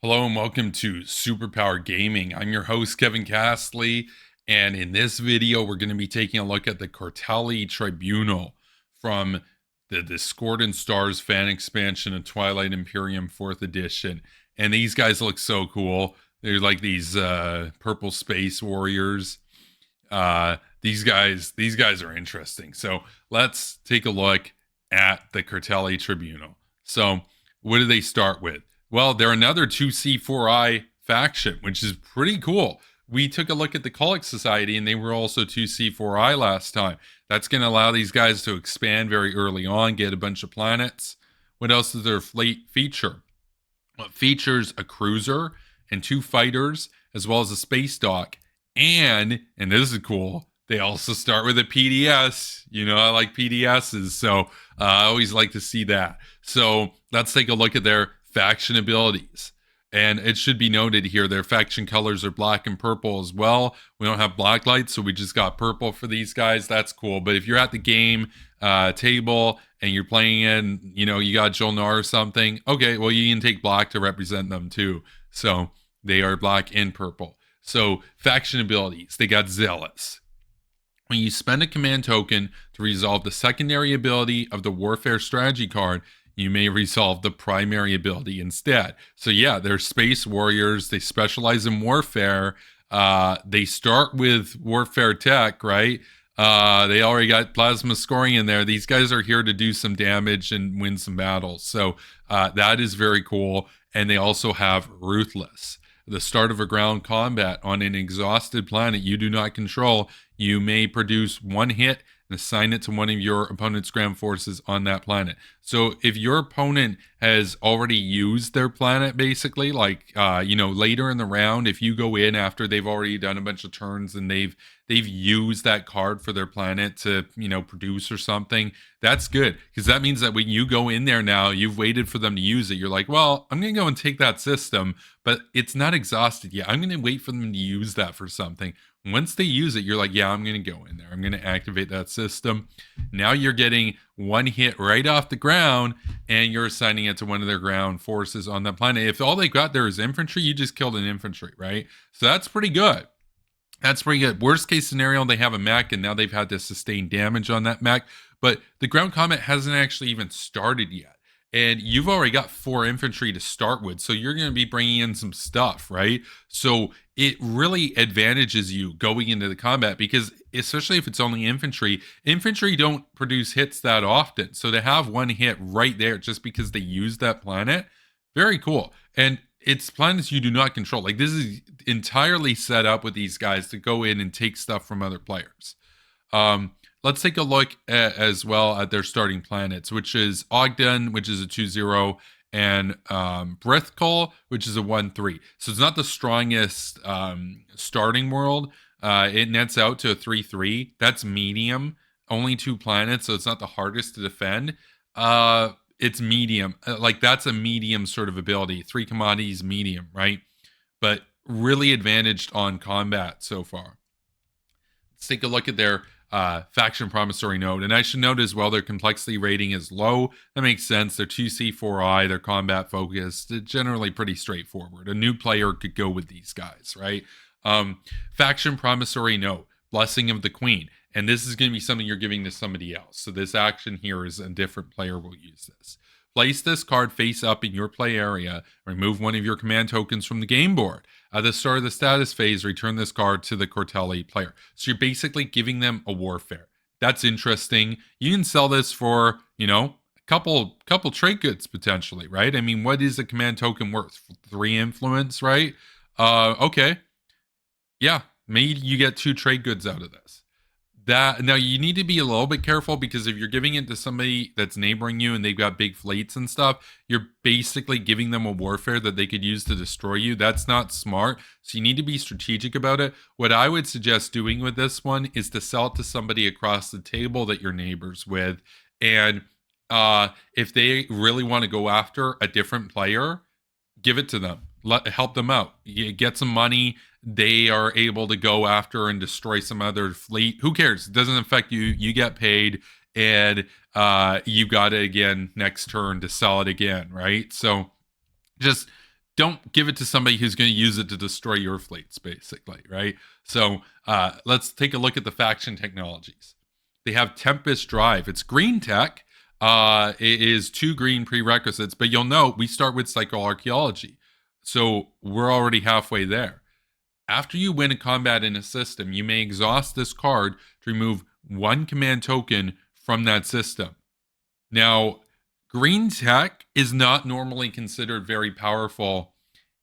Hello and welcome to Superpower Gaming. I'm your host, Kevin Castley, and in this video, we're going to be taking a look at the Kortali Tribunal from the Discordant Stars fan expansion of Twilight Imperium 4th edition. And these guys look so cool. They're like these purple space warriors. These guys are interesting. So let's take a look at the Kortali Tribunal. So what do they start with? Well, they're another 2C4I faction, which is pretty cool. We took a look at the Colic Society, and they were also 2C4I last time. That's going to allow these guys to expand very early on, get a bunch of planets. What else does their fleet feature? Well, it features a cruiser and 2 fighters, as well as a space dock. And this is cool, they also start with a PDS. You know, I like PDSs, so I always like to see that. So let's take a look at their faction abilities. And it should be noted here, their faction colors are black and purple as well. We don't have black lights, so we just got purple for these guys. That's cool. But if you're at the game table and you're playing in, you know, you got Jolnar or something, okay, well, you can take black to represent them too. So they are black and purple. So faction abilities, they got Zealous. When you spend a command token to resolve the secondary ability of the Warfare Strategy card, you may resolve the primary ability instead. So yeah, they're space warriors. They specialize in warfare. They start with warfare tech, right? They already got plasma scoring in there. These guys are here to do some damage and win some battles. So that is very cool. And they also have Ruthless. The start of a ground combat on an exhausted planet you do not control, you may produce 1 hit and assign it to one of your opponent's ground forces on that planet. So if your opponent has already used their planet, basically, like later in the round, if you go in after they've already done a bunch of turns and they've used that card for their planet to, produce or something, that's good, because that means that when you go in there now, you've waited for them to use it. You're like, well, I'm gonna go and take that system, but it's not exhausted yet. I'm gonna wait for them to use that for something. Once they use it, you're like, yeah, I'm going to go in there. I'm going to activate that system. Now you're getting 1 hit right off the ground, and you're assigning it to one of their ground forces on that planet. If all they got there is infantry, you just killed an infantry, right? So that's pretty good. That's pretty good. Worst case scenario, they have a mech, and now they've had to sustain damage on that mech. But the ground combat hasn't actually even started yet. And you've already got 4 infantry to start with, so you're going to be bringing in some stuff, right? So it really advantages you going into the combat, because especially if it's only infantry don't produce hits that often. So to have 1 hit right there just because they used that planet, very cool. And it's planets you do not control. Like, this is entirely set up with these guys to go in and take stuff from other players. Let's take a look as well at their starting planets, which is Ogden, which is a 2-0, and Brithkul, which is a 1-3. So it's not the strongest starting world. It nets out to a 3-3. That's medium. Only 2 planets, so it's not the hardest to defend. It's medium. Like, that's a medium sort of ability. 3 commodities, medium, right? But really advantaged on combat so far. Let's take a look at their faction promissory note. And I should note as well, their complexity rating is low. That makes sense. They're 2C4I, they're combat focused. They're generally pretty straightforward. A new player could go with these guys, right? Faction promissory note, Blessing of the Queen. And this is going to be something you're giving to somebody else. So this action here is a different player will use this. Place this card face up in your play area. Remove one of your command tokens from the game board. At the start of the status phase, return this card to the Kortali player. So you're basically giving them a warfare. That's interesting. You can sell this for, a couple trade goods potentially, right? I mean, what is a command token worth? 3 influence, right? Okay. Yeah, maybe you get 2 trade goods out of this. Now you need to be a little bit careful, because if you're giving it to somebody that's neighboring you and they've got big fleets and stuff, you're basically giving them a warfare that they could use to destroy you. That's not smart. So you need to be strategic about it. What I would suggest doing with this one is to sell it to somebody across the table that you're neighbors with. And if they really want to go after a different player, give it to them. Help them out. You get some money. They are able to go after and destroy some other fleet. Who cares? It doesn't affect you. You get paid, and you got it again next turn to sell it again, right? So just don't give it to somebody who's going to use it to destroy your fleets, basically, right? So let's take a look at the faction technologies. They have Tempest Drive. It's green tech. It is 2 green prerequisites, but you'll note we start with psychoarchaeology. So we're already halfway there. After you win a combat in a system, you may exhaust this card to remove 1 command token from that system. Now, green tech is not normally considered very powerful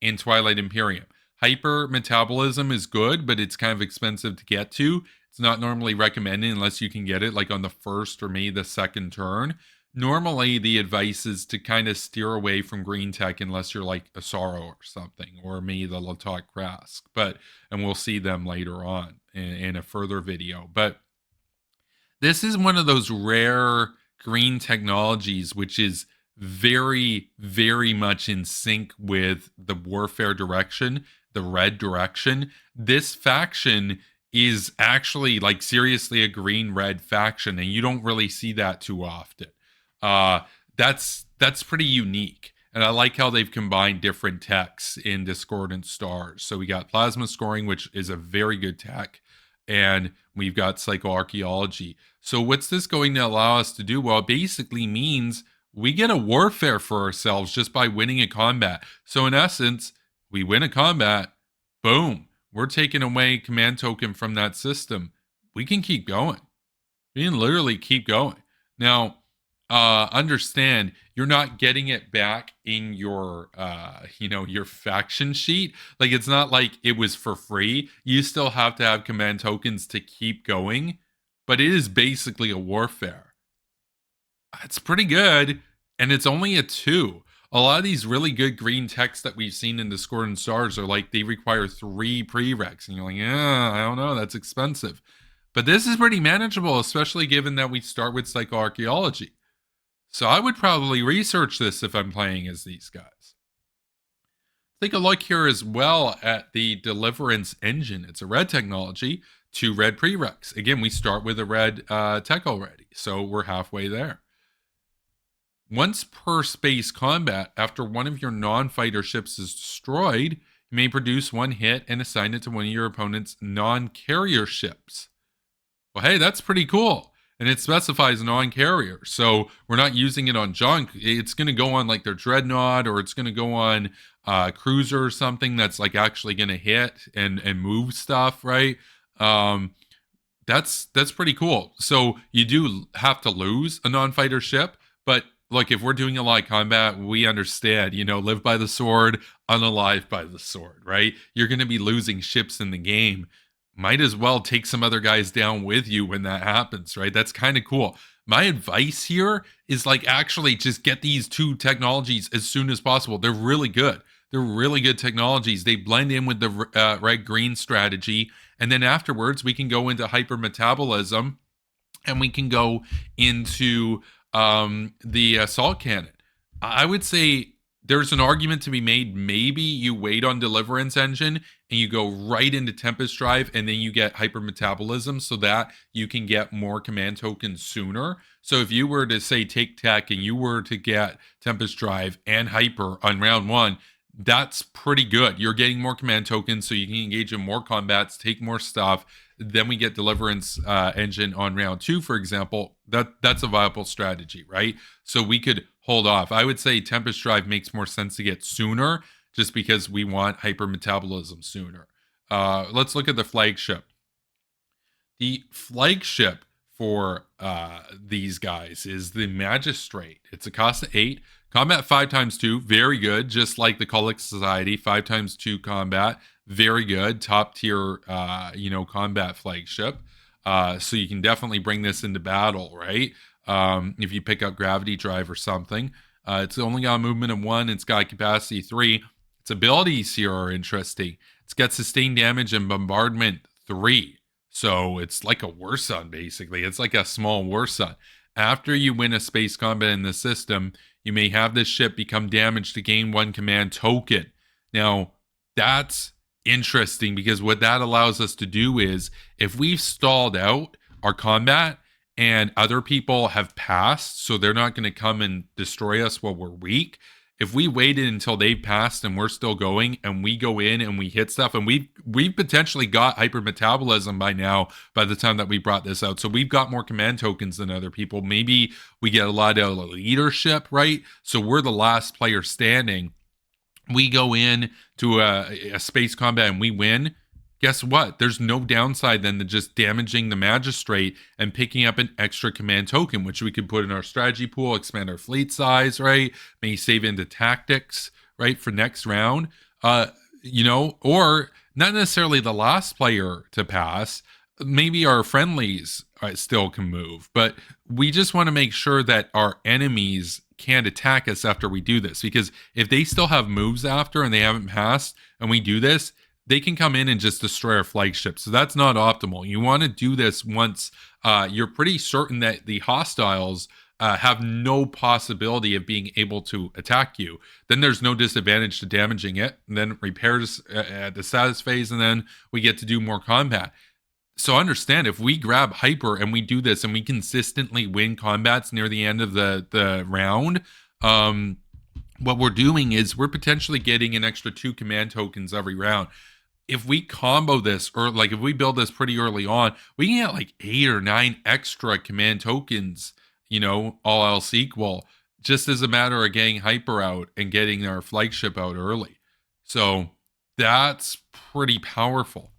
in Twilight Imperium. Hyper metabolism is good, but it's kind of expensive to get to. It's not normally recommended unless you can get it like on the first or maybe the second turn. Normally, the advice is to kind of steer away from green tech unless you're like a Sorrow or something, or maybe the Latok Krask. And we'll see them later on in a further video. But this is one of those rare green technologies which is very, very much in sync with the warfare direction, the red direction. This faction is actually like seriously a green-red faction, and you don't really see that too often. That's pretty unique. And I like how they've combined different techs in Discordant Stars. So we got plasma scoring, which is a very good tech, and we've got psychoarchaeology. So what's this going to allow us to do? Well, it basically means we get a warfare for ourselves just by winning a combat. So in essence, we win a combat, boom, we're taking away command token from that system. We can keep going. We can literally keep going. Now, understand you're not getting it back in your your faction sheet. Like, it's not like it was for free. You still have to have command tokens to keep going, but it is basically a warfare. It's pretty good, and it's only a 2. A lot of these really good green techs that we've seen in Discordant Stars are like they require 3 prereqs, and you're like, yeah, I don't know, that's expensive. But this is pretty manageable, especially given that we start with psychoarchaeology. So I would probably research this if I'm playing as these guys. Take a look here as well at the Deliverance engine. It's a red technology, 2 red prereqs. Again, we start with a red tech already, so we're halfway there. Once per space combat, after one of your non-fighter ships is destroyed, you may produce 1 hit and assign it to one of your opponent's non-carrier ships. Well, hey, that's pretty cool. And it specifies non-carrier. So we're not using it on junk. It's going to go on like their dreadnought, or it's going to go on cruiser or something that's like actually going to hit and move stuff, right? That's pretty cool. So you do have to lose a non-fighter ship, but look, if we're doing a lot of combat, we understand, live by the sword, unalive by the sword, right? You're going to be losing ships in the game. Might as well take some other guys down with you when that happens, right? That's kind of cool. My advice here is like actually just get these 2 technologies as soon as possible. They're really good. They're really good technologies. They blend in with the red-green strategy. And then afterwards, we can go into hypermetabolism, and we can go into the assault cannon. I would say there's an argument to be made. Maybe you wait on Deliverance engine and you go right into Tempest Drive, and then you get hypermetabolism so that you can get more command tokens sooner. So if you were to say take tech and you were to get Tempest Drive and hyper on round 1, that's pretty good. You're getting more command tokens so you can engage in more combats, take more stuff. Then we get Deliverance engine on round 2, for example. That's a viable strategy, right? So we could hold off. I would say Tempest Drive makes more sense to get sooner, just because we want hypermetabolism sooner. Let's look at the flagship. The flagship for these guys is the Magistrate. It's a cost of 8. Combat 5x2, very good. Just like the Colic Society, 5x2 combat, very good. Top tier, combat flagship. So you can definitely bring this into battle, right? If you pick up Gravity Drive or something. It's only got a movement of 1. It's got capacity 3. Its abilities here are interesting. It's got sustained damage and bombardment 3. So it's like a Warsun, basically. It's like a small Warsun. After you win a space combat in the system, you may have this ship become damaged to gain 1 command token. Now, that's interesting, because what that allows us to do is, if we've stalled out our combat and other people have passed, so they're not going to come and destroy us while we're weak, If we waited until they've passed and we're still going and we go in and we hit stuff, and we've potentially got hypermetabolism by now by the time that we brought this out. So we've got more command tokens than other people. Maybe we get a lot of leadership, right? So we're the last player standing. We go in to a space combat and we win. Guess what? There's no downside then to just damaging the magistrate and picking up an extra command token, which we could put in our strategy pool, expand our fleet size, right? Maybe save into tactics, right, for next round. Or not necessarily the last player to pass. Maybe our friendlies still can move, but we just want to make sure that our enemies can't attack us after we do this, because if they still have moves after and they haven't passed and we do this, they can come in and just destroy our flagship. So that's not optimal. You want to do this once you're pretty certain that the hostiles have no possibility of being able to attack you. Then there's no disadvantage to damaging it. And then repairs at the status phase, and then we get to do more combat. So understand, if we grab hyper and we do this and we consistently win combats near the end of the round, what we're doing is we're potentially getting an extra 2 command tokens every round. If we combo this, or like if we build this pretty early on, we can get like 8 or 9 extra command tokens, all else equal, just as a matter of getting hyper out and getting our flagship out early. So that's pretty powerful.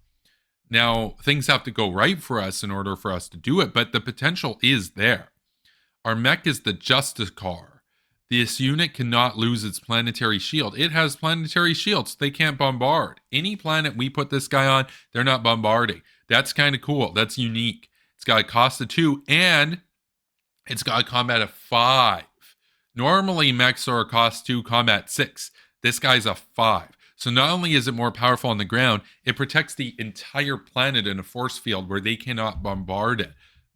Now, things have to go right for us in order for us to do it, but the potential is there. Our mech is the Justice Car. This unit cannot lose its planetary shield. It has planetary shields. They can't bombard. Any planet we put this guy on, they're not bombarding. That's kind of cool. That's unique. It's got a cost of 2, and it's got a combat of 5. Normally, mechs are a cost 2, combat 6. This guy's a 5. So not only is it more powerful on the ground, it protects the entire planet in a force field where they cannot bombard it.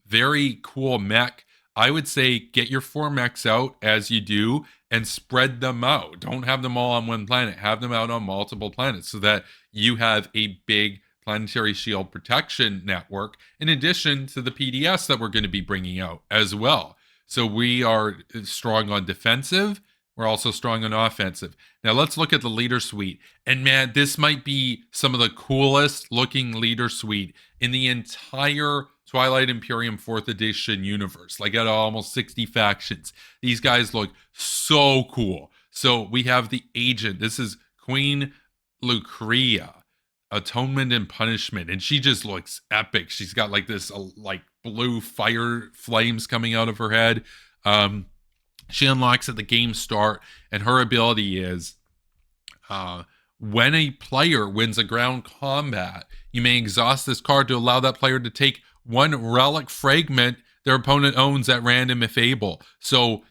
Very cool mech. I would say get your 4 mechs out as you do and spread them out. Don't have them all on one planet. Have them out on multiple planets so that you have a big planetary shield protection network in addition to the PDS that we're going to be bringing out as well. So we are strong on defensive. We're also strong on offensive. Now let's look at the leader suite. And man, this might be some of the coolest looking leader suite in the entire Twilight Imperium 4th edition universe. Like at almost 60 factions. These guys look so cool. So we have the agent. This is Queen Lucrea, Atonement and Punishment. And she just looks epic. She's got like this like blue fire flames coming out of her head. She unlocks at the game start, and her ability is when a player wins a ground combat, you may exhaust this card to allow that player to take 1 relic fragment their opponent owns at random if able. So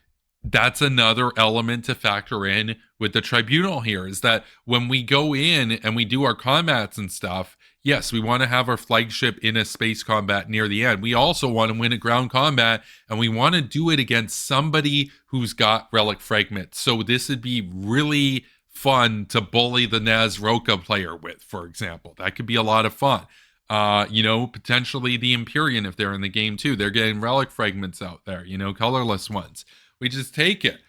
that's another element to factor in with the Tribunal here, is that when we go in and we do our combats and stuff, yes, we want to have our flagship in a space combat near the end. We also want to win a ground combat, and we want to do it against somebody who's got relic fragments. So this would be really fun to bully the Nazroka player with, for example. That could be a lot of fun. Potentially the Imperium, if they're in the game too. They're getting relic fragments out there, colorless ones. We just take it.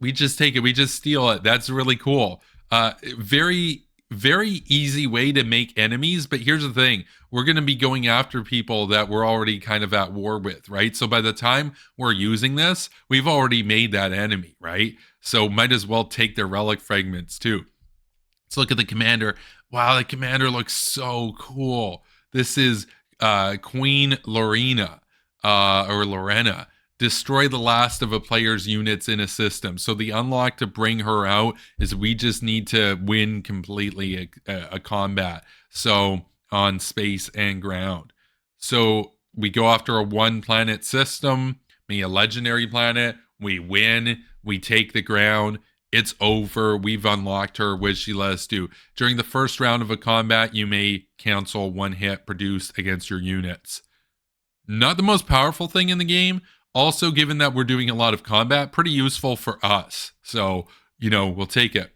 We just steal it. That's really cool. Very, very easy way to make enemies. But here's the thing. We're going to be going after people that we're already kind of at war with, right? So by the time we're using this, we've already made that enemy, right? So might as well take their relic fragments too. Let's look at the commander. Wow, the commander looks so cool. This is Queen Lorena, or Lorena. Destroy the last of a player's units in a system. So the unlock to bring her out is we just need to win completely a combat. So on space and ground. So we go after a 1 planet system, maybe a legendary planet. We win. We take the ground. It's over. We've unlocked her. What she let us do? During the first round of a combat, you may cancel 1 hit produced against your units. Not the most powerful thing in the game. Also, given that we're doing a lot of combat, pretty useful for us. So, we'll take it.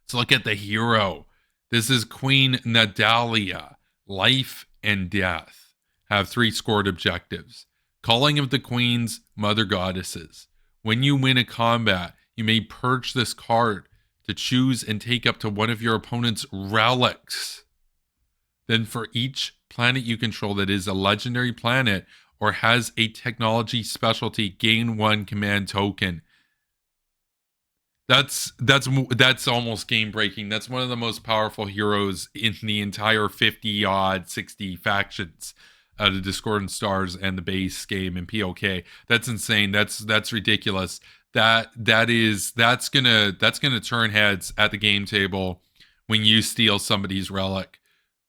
Let's look at the hero. This is Queen Nadalia. Life and death. Have 3 scored objectives. Calling of the Queens, Mother Goddesses. When you win a combat, You may purge this card to choose and take up to one of your opponent's relics. Then for each planet you control that is a legendary planet or has a technology specialty, gain 1 command token. That's almost game breaking. That's one of the most powerful heroes in the entire 50 odd 60 factions, the Discordant Stars and the base game and POK. That's insane. That's ridiculous. That's gonna turn heads at the game table when you steal somebody's relic.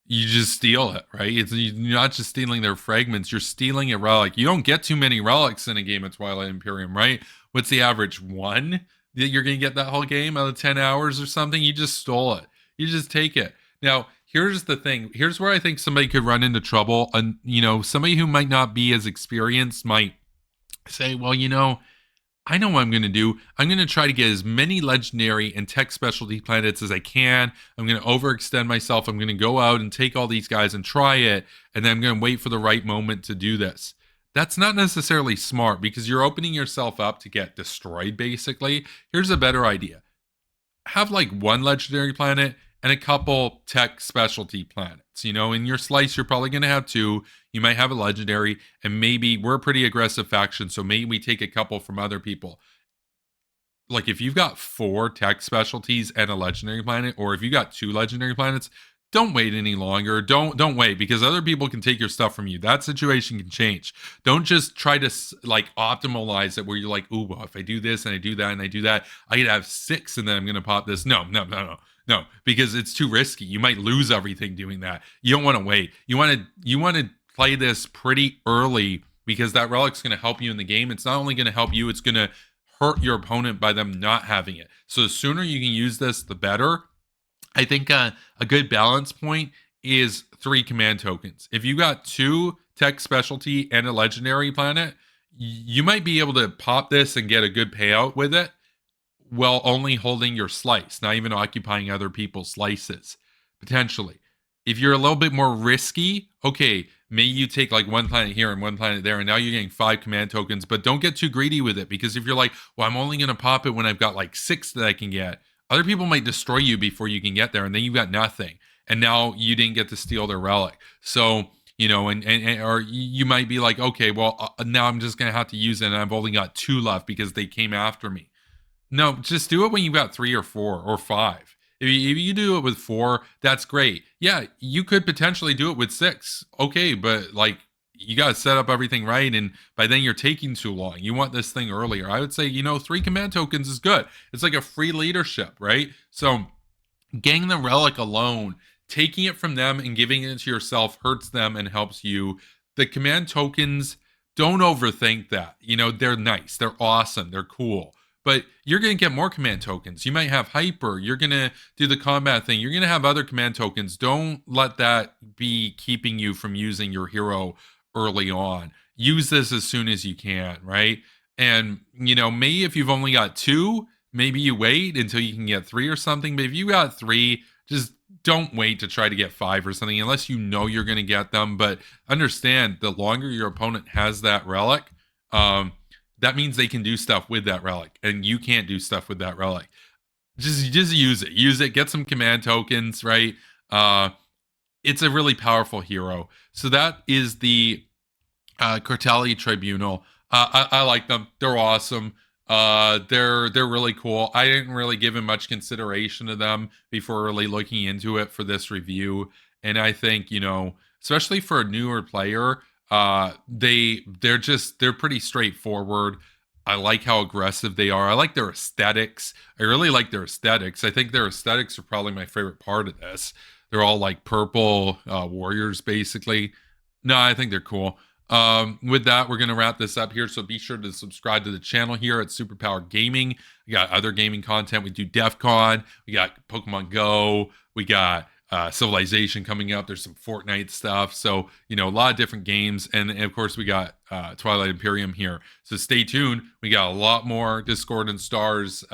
You just steal it, right? You're not just stealing their fragments, you're stealing a relic. You don't get too many relics in a game of Twilight Imperium, right? What's the average? 1 that you're going to get that whole game out of 10 hours or something? You just stole it. You just take it. Now, here's the thing. Here's where I think somebody could run into trouble. And, somebody who might not be as experienced might say, well, I know what I'm going to do. I'm going to try to get as many legendary and tech specialty planets as I can. I'm going to overextend myself. I'm going to go out and take all these guys and try it. And then I'm going to wait for the right moment to do this. That's not necessarily smart because you're opening yourself up to get destroyed, basically. Here's a better idea. Have like 1 legendary planet and a couple tech specialty planets. In your slice, you're probably going to have 2. You might have a legendary, and maybe we're a pretty aggressive faction, so maybe we take a couple from other people. Like if you've got 4 tech specialties and a legendary planet, or if you got 2 legendary planets, don't wait any longer. Don't wait, because other people can take your stuff from you. That situation can change. Don't just try to like optimize it where you're like, ooh, well, if I do this and I do that and I do that, I could have 6 and then I'm going to pop this. No, because it's too risky. You might lose everything doing that. You don't want to wait. You want to play this pretty early because that relic's going to help you in the game. It's not only going to help you, it's going to hurt your opponent by them not having it. So the sooner you can use this, the better. I think a good balance point is 3 command tokens. If you got 2 tech specialty and a legendary planet, you might be able to pop this and get a good payout with it while only holding your slice, not even occupying other people's slices, potentially. If you're a little bit more risky, okay, maybe you take like 1 planet here and 1 planet there, and now you're getting 5 command tokens, but don't get too greedy with it, because if you're like, well, I'm only going to pop it when I've got like 6 that I can get, other people might destroy you before you can get there, and then you've got nothing. And now you didn't get to steal their relic. So, or you might be like, okay, well, now I'm just going to have to use it, and I've only got 2 left because they came after me. No, just do it when you've got 3 or 4 or 5. If you do it with 4, that's great. Yeah, you could potentially do it with 6. Okay, but like, you got to set up everything right, and by then you're taking too long. You want this thing earlier. I would say, 3 command tokens is good. It's like a free leadership, right? So getting the relic alone, taking it from them and giving it to yourself hurts them and helps you. The command tokens, don't overthink that. They're nice, they're awesome, they're cool. But you're going to get more command tokens. You might have hyper. You're going to do the combat thing. You're going to have other command tokens. Don't let that be keeping you from using your hero early on. Use this as soon as you can, right? And, maybe if you've only got 2, maybe you wait until you can get 3 or something. But if you got 3, just don't wait to try to get 5 or something unless you know you're going to get them. But understand, the longer your opponent has that relic, that means they can do stuff with that relic, and you can't do stuff with that relic. Just use it. Use it. Get some command tokens, right? It's a really powerful hero. So that is the Kortali Tribunal. I like them. They're awesome. They're really cool. I didn't really give him much consideration to them before really looking into it for this review. And I think, especially for a newer player, they're pretty straightforward. I like how aggressive they are. I like their aesthetics. I really like their aesthetics. I think their aesthetics are probably my favorite part of this. They're all like purple warriors, basically. No, I think they're cool. With that, we're going to wrap this up here. So be sure to subscribe to the channel here at Superpower Gaming. We got other gaming content. We do DEF CON. We got Pokemon Go. We got Civilization coming up. There's some Fortnite stuff. So, a lot of different games. And of course, we got Twilight Imperium here. So stay tuned. We got a lot more Discordant Stars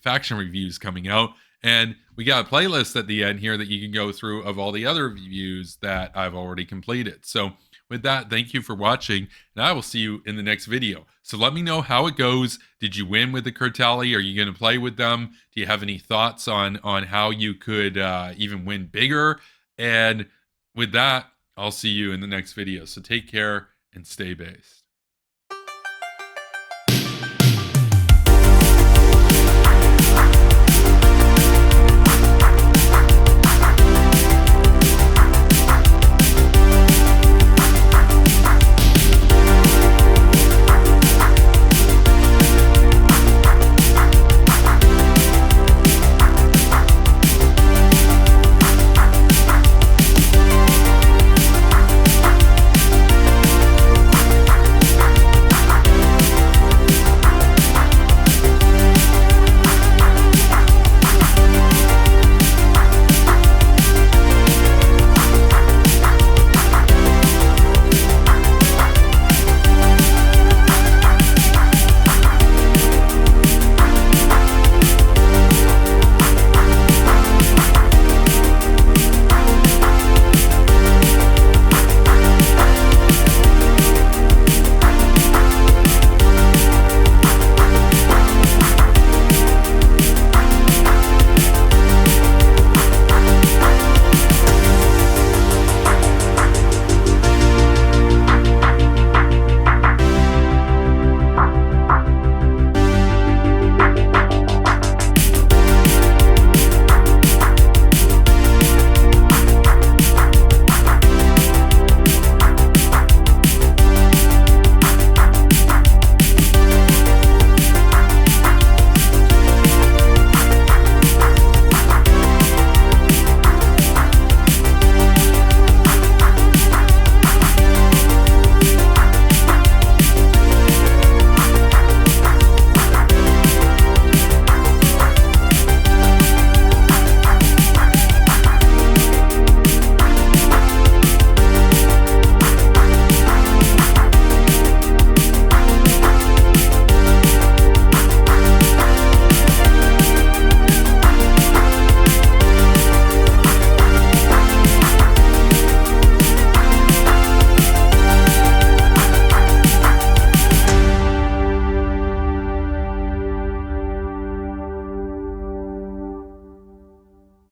faction reviews coming out. And we got a playlist at the end here that you can go through of all the other reviews that I've already completed. So With that, thank you for watching, and I will see you in the next video. So let me know how it goes. Did you win with the Kortali? Are you going to play with them? Do you have any thoughts on how you could even win bigger? And with that, I'll see you in the next video. So take care and stay based.